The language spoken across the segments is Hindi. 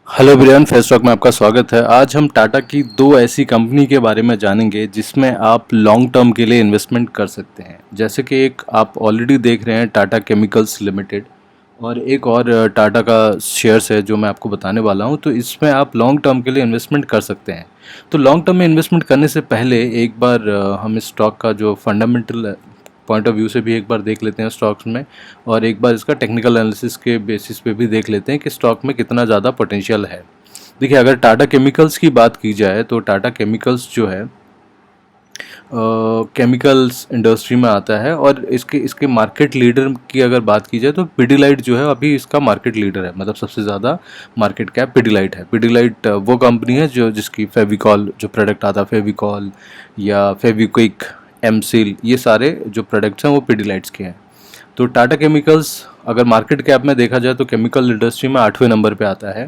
हेलो ब्रियन, फेस टॉक में आपका स्वागत है। आज हम टाटा की दो ऐसी कंपनी के बारे में जानेंगे जिसमें आप लॉन्ग टर्म के लिए इन्वेस्टमेंट कर सकते हैं। जैसे कि एक आप ऑलरेडी देख रहे हैं टाटा केमिकल्स लिमिटेड, और एक और टाटा का शेयर्स है जो मैं आपको बताने वाला हूं। तो इसमें आप लॉन्ग टर्म के लिए इन्वेस्टमेंट कर सकते हैं। तो लॉन्ग टर्म में इन्वेस्टमेंट करने से पहले एक बार हम इस स्टॉक का जो फंडामेंटल पॉइंट ऑफ व्यू से भी एक बार देख लेते हैं स्टॉक्स में, और एक बार इसका टेक्निकल एनालिसिस के बेसिस पे भी देख लेते हैं कि स्टॉक में कितना ज़्यादा पोटेंशियल है। देखिए, अगर टाटा केमिकल्स की बात की जाए तो टाटा केमिकल्स जो है केमिकल्स इंडस्ट्री में आता है, और इसके इसके मार्केट लीडर की अगर बात की जाए तो पिडिलाइट जो है अभी इसका मार्केट लीडर है। मतलब सबसे ज़्यादा मार्केट कैप पिडिलाइट है। पिडिलाइट वो कंपनी है जो जिसकी फेविकॉल जो प्रोडक्ट आता है, फेविकॉल या फेविक्विक, एमसील, ये सारे जो प्रोडक्ट्स हैं वो पिडिलाइट्स के हैं। तो टाटा केमिकल्स अगर मार्केट कैप में देखा जाए तो केमिकल इंडस्ट्री में 8वें नंबर पे आता है,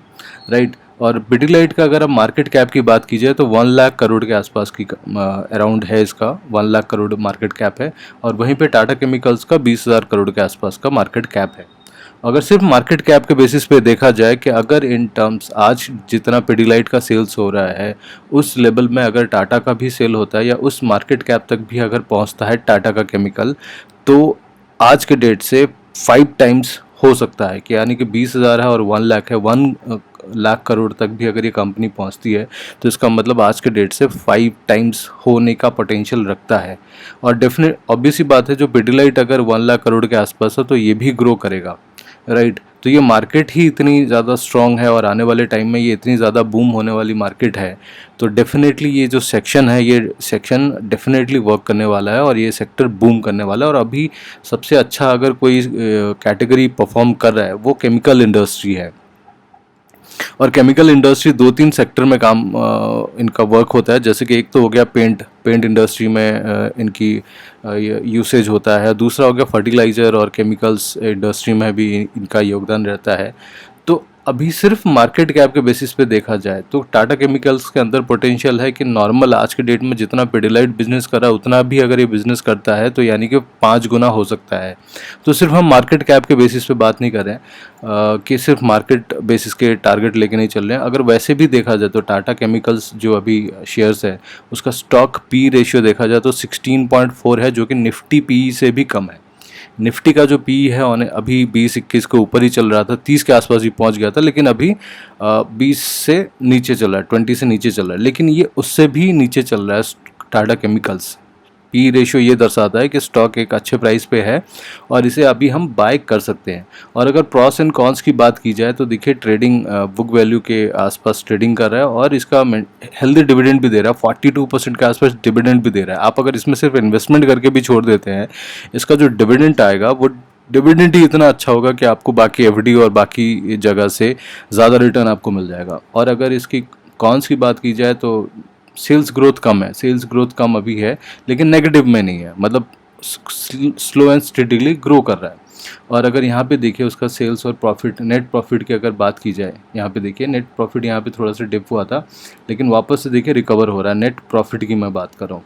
राइट। और पिडिलाइट का अगर अब मार्केट कैप की बात की जाए तो 1 लाख करोड़ के आसपास की अराउंड है इसका, 1 लाख करोड़ मार्केट कैप है। और वहीं पे टाटा केमिकल्स का 20,000 करोड़ के आसपास का मार्केट कैप है। अगर सिर्फ मार्केट कैप के बेसिस पे देखा जाए कि अगर इन टर्म्स आज जितना पिडिलाइट का सेल्स हो रहा है उस लेवल में अगर टाटा का भी सेल होता है या उस मार्केट कैप तक भी अगर पहुंचता है टाटा का केमिकल, तो आज के डेट से 5 टाइम्स हो सकता है कि यानी कि 20,000 है और 1 लाख है, 1 लाख करोड़ तक भी अगर ये कंपनी पहुंचती है तो इसका मतलब आज के डेट से 5 टाइम्स होने का पोटेंशियल रखता है। और डेफिनेट ऑब्वियस ही बात है, जो पिडिलाइट अगर 1 लाख करोड़ के आसपास है तो ये भी ग्रो करेगा, राइट। तो ये मार्केट ही इतनी ज़्यादा स्ट्रॉन्ग है और आने वाले टाइम में ये इतनी ज़्यादा बूम होने वाली मार्केट है। तो डेफिनेटली ये जो सेक्शन है, ये सेक्शन डेफिनेटली वर्क करने वाला है और ये सेक्टर बूम करने वाला है। और अभी सबसे अच्छा अगर कोई कैटेगरी परफॉर्म कर रहा है वो केमिकल इंडस्ट्री है। और केमिकल इंडस्ट्री दो तीन सेक्टर में काम इनका वर्क होता है। जैसे कि एक तो हो गया पेंट इंडस्ट्री में इनकी यूसेज होता है। दूसरा हो गया फर्टिलाइज़र और केमिकल्स इंडस्ट्री में भी इनका योगदान रहता है। तो अभी सिर्फ मार्केट कैप के बेसिस पे देखा जाए तो टाटा केमिकल्स के अंदर पोटेंशियल है कि नॉर्मल आज के डेट में जितना पिडिलाइट बिजनेस कर रहा है उतना भी अगर ये बिजनेस करता है तो यानी कि 5 गुना हो सकता है। तो सिर्फ हम मार्केट कैप के बेसिस पे बात नहीं कर रहे हैं, कि सिर्फ मार्केट बेसिस के टारगेट लेके नहीं चल रहे हैं। अगर वैसे भी देखा जाए तो टाटा केमिकल्स जो अभी शेयर्स है उसका स्टॉक पी रेशियो देखा जाए तो 16.4 है, जो कि निफ्टी पी से भी कम है। निफ्टी का जो पी है अभी 20-21 के ऊपर ही चल रहा था, 30 के आसपास ही पहुंच गया था, लेकिन अभी 20 से नीचे चल रहा है, 20 से नीचे चल रहा है। लेकिन ये उससे भी नीचे चल रहा है टाटा केमिकल्स। पी रेशियो ये दर्शाता है कि स्टॉक एक अच्छे प्राइस पे है और इसे अभी हम बाय कर सकते हैं। और अगर प्रॉस एंड कॉन्स की बात की जाए तो देखिए, ट्रेडिंग बुक वैल्यू के आसपास ट्रेडिंग कर रहा है और इसका हेल्दी डिविडेंड भी दे रहा है, 42% के आसपास डिविडेंड भी दे रहा है। आप अगर इसमें सिर्फ इन्वेस्टमेंट करके भी छोड़ देते हैं, इसका जो डिविडेंड आएगा वो डिविडेंड ही इतना अच्छा होगा कि आपको बाकी एफडी और बाकी जगह से ज़्यादा रिटर्न आपको मिल जाएगा। और अगर इसकी कॉन्स की बात की जाए तो सेल्स ग्रोथ कम है, सेल्स ग्रोथ कम अभी है, लेकिन नेगेटिव में नहीं है, मतलब स्लो एंड स्टेडिली ग्रो कर रहा है। और अगर यहाँ पे देखिए उसका सेल्स और प्रॉफिट, नेट प्रॉफिट की अगर बात की जाए, यहाँ पे देखिए नेट प्रॉफिट यहाँ पे थोड़ा सा डिप हुआ था, लेकिन वापस से देखिए रिकवर हो रहा है। नेट प्रॉफिट की मैं बात कर रहा हूँ।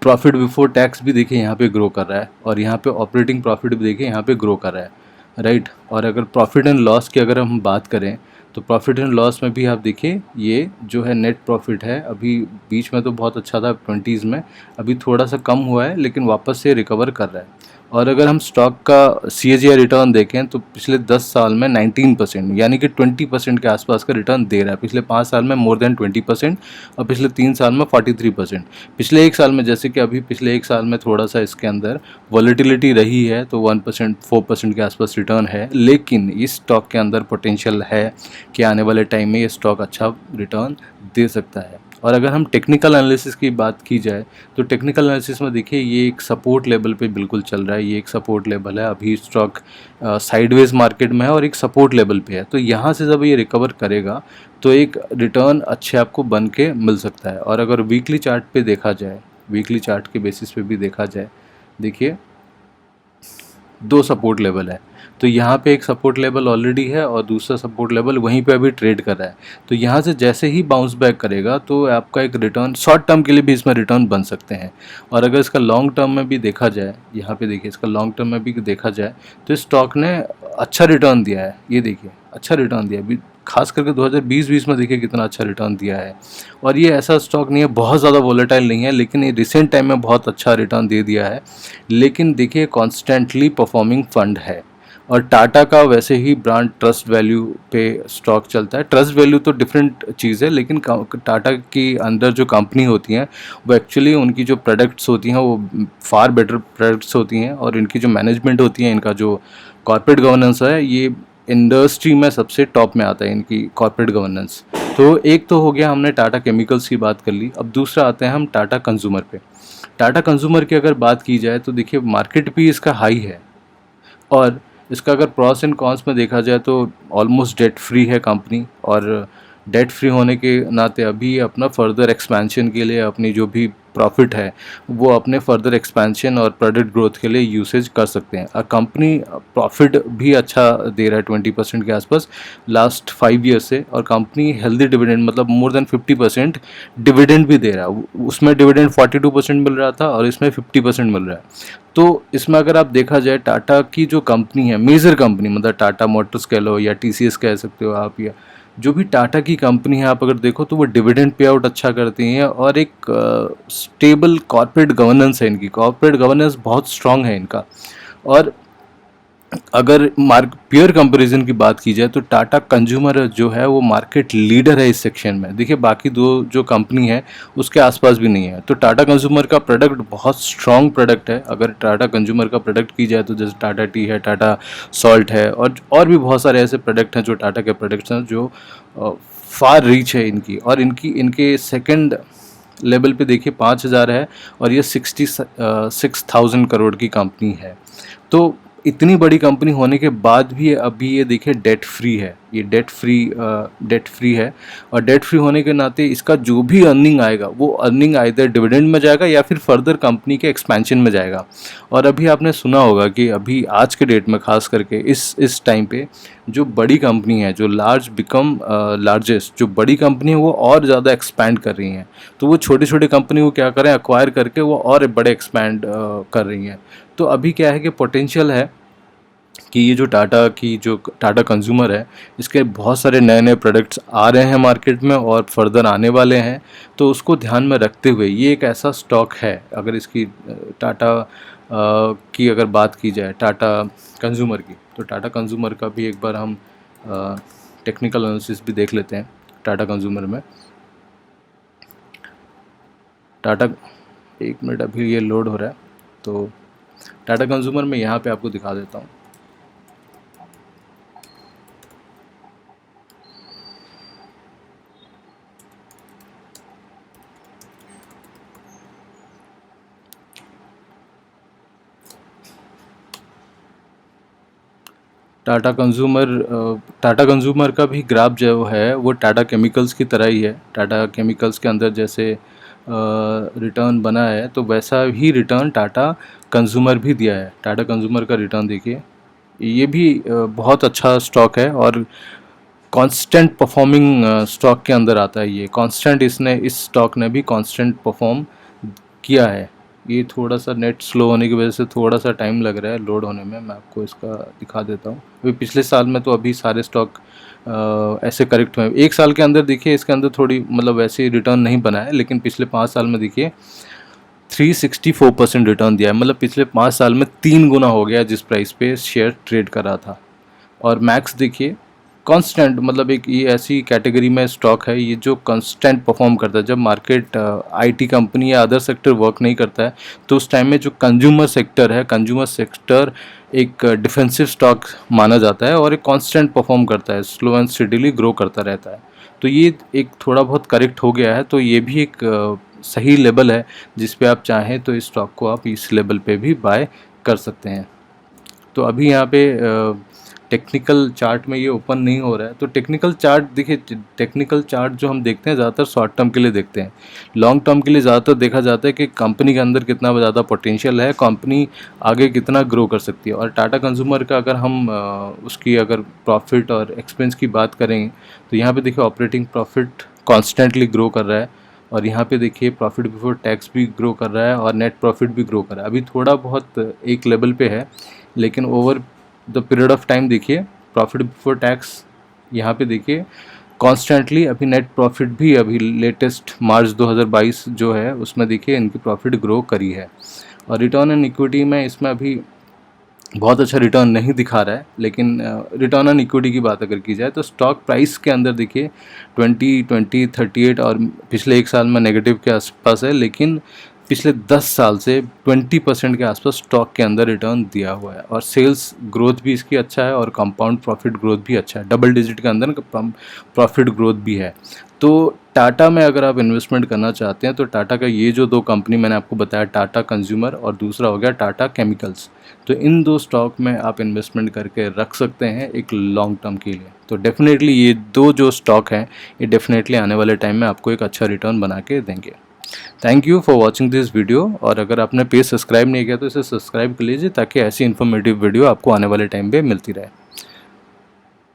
प्रॉफिट बिफोर टैक्स भी देखिए यहाँ पे ग्रो कर रहा है, और यहाँ पे ऑपरेटिंग प्रॉफिट भी देखिए यहाँ पे ग्रो कर रहा है, राइट। और अगर प्रॉफिट एंड लॉस की अगर हम बात करें तो प्रॉफिट एंड लॉस में भी आप देखिए ये जो है नेट प्रॉफिट है, अभी बीच में तो बहुत अच्छा था 20s में, अभी थोड़ा सा कम हुआ है लेकिन वापस से रिकवर कर रहा है। और अगर हम स्टॉक का CAGR रिटर्न देखें तो पिछले 10 साल में 19%, यानी कि 20% के आसपास का रिटर्न दे रहा है। पिछले 5 साल में मोर देन 20% और पिछले 3 साल में 43%। पिछले एक साल में, जैसे कि अभी पिछले एक साल में थोड़ा सा इसके अंदर वॉलेटिलिटी रही है तो 1% 4% के आसपास रिटर्न है, लेकिन इस स्टॉक के अंदर पोटेंशियल है कि आने वाले टाइम में ये स्टॉक अच्छा रिटर्न दे सकता है। और अगर हम टेक्निकल एनालिसिस की बात की जाए तो टेक्निकल एनालिसिस में देखिए ये एक सपोर्ट लेवल पे बिल्कुल चल रहा है, ये एक सपोर्ट लेवल है। अभी स्टॉक साइडवेज मार्केट में है और एक सपोर्ट लेवल पे है, तो यहाँ से जब ये रिकवर करेगा तो एक रिटर्न अच्छे आपको बन के मिल सकता है। और अगर वीकली चार्ट पे देखा जाए, वीकली चार्ट के बेसिस पे भी देखा जाए, देखिए 2 सपोर्ट लेवल है। तो यहाँ पे एक सपोर्ट लेवल ऑलरेडी है और दूसरा सपोर्ट लेवल वहीं पे अभी ट्रेड कर रहा है। तो यहाँ से जैसे ही बाउंस बैक करेगा तो आपका एक रिटर्न शॉर्ट टर्म के लिए भी इसमें रिटर्न बन सकते हैं। और अगर इसका लॉन्ग टर्म में भी देखा जाए, यहाँ पे देखिए इसका लॉन्ग टर्म में भी देखा जाए तो इस स्टॉक ने अच्छा रिटर्न दिया है। ये देखिए अच्छा रिटर्न दिया है, खास करके 2020 में देखिए कितना अच्छा रिटर्न दिया है। और ये ऐसा स्टॉक नहीं है, बहुत ज़्यादा वोलेटाइल नहीं है, लेकिन ये रिसेंट टाइम में बहुत अच्छा रिटर्न दे दिया है। लेकिन देखिए कॉन्स्टेंटली परफॉर्मिंग फंड है। और टाटा का वैसे ही ब्रांड ट्रस्ट वैल्यू पे स्टॉक चलता है। ट्रस्ट वैल्यू तो डिफरेंट चीज़ है, लेकिन टाटा की अंदर जो कंपनी होती हैं वो एक्चुअली उनकी जो प्रोडक्ट्स होती हैं वो फार बेटर प्रोडक्ट्स होती हैं, और इनकी जो मैनेजमेंट होती है, इनका जो कॉर्पोरेट गवर्नेंस है, ये इंडस्ट्री में सबसे टॉप में आता है, इनकी कॉर्पोरेट गवर्नेंस। तो एक तो हो गया, हमने टाटा केमिकल्स की बात कर ली। अब दूसरा आते हैं हम टाटा कंज्यूमर पे। टाटा कंज्यूमर की अगर बात की जाए तो देखिए मार्केट भी इसका हाई है, और इसका अगर प्रॉस एंड कॉन्स में देखा जाए तो ऑलमोस्ट डेट फ्री है कंपनी। और डेट फ्री होने के नाते अभी ये अपना फर्दर एक्सपेंशन के लिए अपनी जो भी प्रॉफिट है वो अपने फर्दर एक्सपेंशन और प्रोडक्ट ग्रोथ के लिए यूसेज कर सकते हैं। और कंपनी प्रॉफिट भी अच्छा दे रहा है 20% के आसपास लास्ट 5 ईयर से। और कंपनी हेल्दी डिविडेंड, मतलब मोर देन 50% डिविडेंड भी दे रहा है। उसमें डिविडेंड 42% मिल रहा था और इसमें 50% मिल रहा है। तो इसमें अगर आप देखा जाए टाटा की जो कंपनी है, मेजर कंपनी, मतलब टाटा मोटर्स कह लो या टीसीएस कह सकते हो आप, या जो भी टाटा की कंपनी है आप अगर देखो तो वो डिविडेंड पे आउट अच्छा करती हैं। और एक स्टेबल कॉर्पोरेट गवर्नेंस है इनकी, कॉर्पोरेट गवर्नेंस बहुत स्ट्रांग है इनका। और अगर प्योर कंपैरिजन की बात की जाए तो टाटा कंज्यूमर जो है वो मार्केट लीडर है इस सेक्शन में। देखिए बाकी दो जो कंपनी है उसके आसपास भी नहीं है। तो टाटा कंज्यूमर का प्रोडक्ट बहुत स्ट्रॉन्ग प्रोडक्ट है। अगर टाटा कंज्यूमर का प्रोडक्ट की जाए तो जैसे टाटा टी है, टाटा सॉल्ट है, और भी बहुत सारे ऐसे प्रोडक्ट हैं जो टाटा के प्रोडक्ट्स हैं जो फार रीच है इनकी। और इनके सेकंड लेवल पे देखिए 5,000 है, और ये 66,000 करोड़ की कंपनी है। तो इतनी बड़ी कंपनी होने के बाद भी अभी ये देखिए डेट फ्री है, ये डेट फ्री है। और डेट फ्री होने के नाते इसका जो भी अर्निंग आएगा वो अर्निंग आइदर डिविडेंड में जाएगा या फिर फर्दर कंपनी के एक्सपेंशन में जाएगा। और अभी आपने सुना होगा कि अभी आज के डेट में खास करके इस टाइम पे जो बड़ी कंपनी है, जो लार्जेस्ट जो बड़ी कंपनी है वो और ज़्यादा एक्सपैंड कर रही हैं। तो वो छोटी छोटी कंपनी को क्या करें, एक्वायर करके वो और बड़े एक्सपैंड कर रही हैं। तो अभी क्या है कि पोटेंशियल है कि ये जो टाटा कंज्यूमर है, इसके बहुत सारे नए नए प्रोडक्ट्स आ रहे हैं मार्केट में और फर्दर आने वाले हैं। तो उसको ध्यान में रखते हुए ये एक ऐसा स्टॉक है, अगर इसकी टाटा की अगर बात की जाए, टाटा कंज्यूमर की, तो टाटा कंज्यूमर का भी एक बार हम टेक्निकल एनालिसिस भी देख लेते हैं टाटा कंज्यूमर में। टाटा, एक मिनट अभी ये लोड हो रहा है, तो टाटा कंज्यूमर में यहाँ पे आपको दिखा देता हूँ। टाटा कंज्यूमर का भी ग्राफ जो है वो टाटा केमिकल्स की तरह ही है। टाटा केमिकल्स के अंदर जैसे रिटर्न बना है तो वैसा ही रिटर्न टाटा कंज्यूमर भी दिया है। टाटा कंज्यूमर का रिटर्न देखिए, ये भी बहुत अच्छा स्टॉक है और कांस्टेंट परफॉर्मिंग स्टॉक के अंदर आता है। ये कांस्टेंट, इस स्टॉक ने भी कांस्टेंट परफॉर्म किया है। ये थोड़ा सा नेट स्लो होने की वजह से थोड़ा सा टाइम लग रहा है लोड होने में। मैं आपको इसका दिखा देता हूँ। अभी पिछले साल में तो अभी सारे स्टॉक ऐसे करेक्ट हुए। एक साल के अंदर देखिए इसके अंदर थोड़ी मतलब वैसे रिटर्न नहीं बना है, लेकिन पिछले 5 साल में देखिए 364% रिटर्न दिया है। मतलब पिछले 5 साल में 3 गुना हो गया जिस प्राइस पे शेयर ट्रेड कर रहा था। और मैक्स देखिए कांस्टेंट, मतलब एक ये ऐसी कैटेगरी में स्टॉक है ये जो कांस्टेंट परफॉर्म करता है। जब मार्केट आईटी कंपनी या अदर सेक्टर वर्क नहीं करता है तो उस टाइम में जो कंज्यूमर सेक्टर एक डिफेंसिव स्टॉक माना जाता है और एक कांस्टेंट परफॉर्म करता है, स्लो एंड स्टेडीली ग्रो करता रहता है। तो ये एक थोड़ा बहुत करेक्ट हो गया है, तो ये भी एक सही लेवल है जिस पे आप चाहें तो इस स्टॉक को आप इस लेवल पे भी बाय कर सकते हैं। तो अभी यहाँ पे टेक्निकल चार्ट में ये ओपन नहीं हो रहा है। तो टेक्निकल चार्ट देखिए, टेक्निकल चार्ट जो हम देखते हैं ज़्यादातर शॉर्ट टर्म के लिए देखते हैं। लॉन्ग टर्म के लिए ज़्यादातर देखा जाता है कि कंपनी के अंदर कितना ज़्यादा पोटेंशियल है, कंपनी आगे कितना ग्रो कर सकती है। और टाटा कंज्यूमर का अगर हम उसकी अगर प्रॉफिट और एक्सपेंस की बात करें तो यहाँ पे देखिए ऑपरेटिंग प्रॉफिट कॉन्स्टेंटली ग्रो कर रहा है, और यहाँ पे देखिए प्रॉफिट बिफोर टैक्स भी ग्रो कर रहा है और नेट प्रॉफिट भी ग्रो कर रहा है। अभी थोड़ा बहुत एक लेवल पे है, लेकिन over the period of time देखिए प्रॉफिट बिफोर टैक्स यहाँ पे देखिए कॉन्स्टेंटली अभी नेट प्रॉफिट भी अभी लेटेस्ट मार्च 2022 जो है उसमें देखिए इनकी प्रॉफिट ग्रो करी है। और रिटर्न ऑन इक्विटी में इसमें अभी बहुत अच्छा रिटर्न नहीं दिखा रहा है, लेकिन रिटर्न ऑन इक्विटी की बात अगर की जाए तो स्टॉक प्राइस के अंदर देखिए 20, 38 और पिछले एक साल में नेगेटिव के आसपास है, लेकिन पिछले 10 साल से 20% के आसपास स्टॉक के अंदर रिटर्न दिया हुआ है। और सेल्स ग्रोथ भी इसकी अच्छा है और कंपाउंड प्रॉफिट ग्रोथ भी अच्छा है, डबल डिजिट के अंदर प्रॉफिट ग्रोथ भी है। तो टाटा में अगर आप इन्वेस्टमेंट करना चाहते हैं तो टाटा का ये जो दो कंपनी मैंने आपको बताया, टाटा कंज्यूमर और दूसरा हो गया टाटा केमिकल्स, तो इन दो स्टॉक में आप इन्वेस्टमेंट करके रख सकते हैं एक लॉन्ग टर्म के लिए। तो डेफिनेटली ये दो जो स्टॉक हैं ये डेफिनेटली आने वाले टाइम में आपको एक अच्छा रिटर्न बना के देंगे। Thank you for watching this video, और अगर आपने पेज सब्सक्राइब नहीं किया तो इसे सब्सक्राइब कर लीजिए ताकि ऐसी इन्फॉर्मेटिव वीडियो आपको आने वाले टाइम पे मिलती रहे।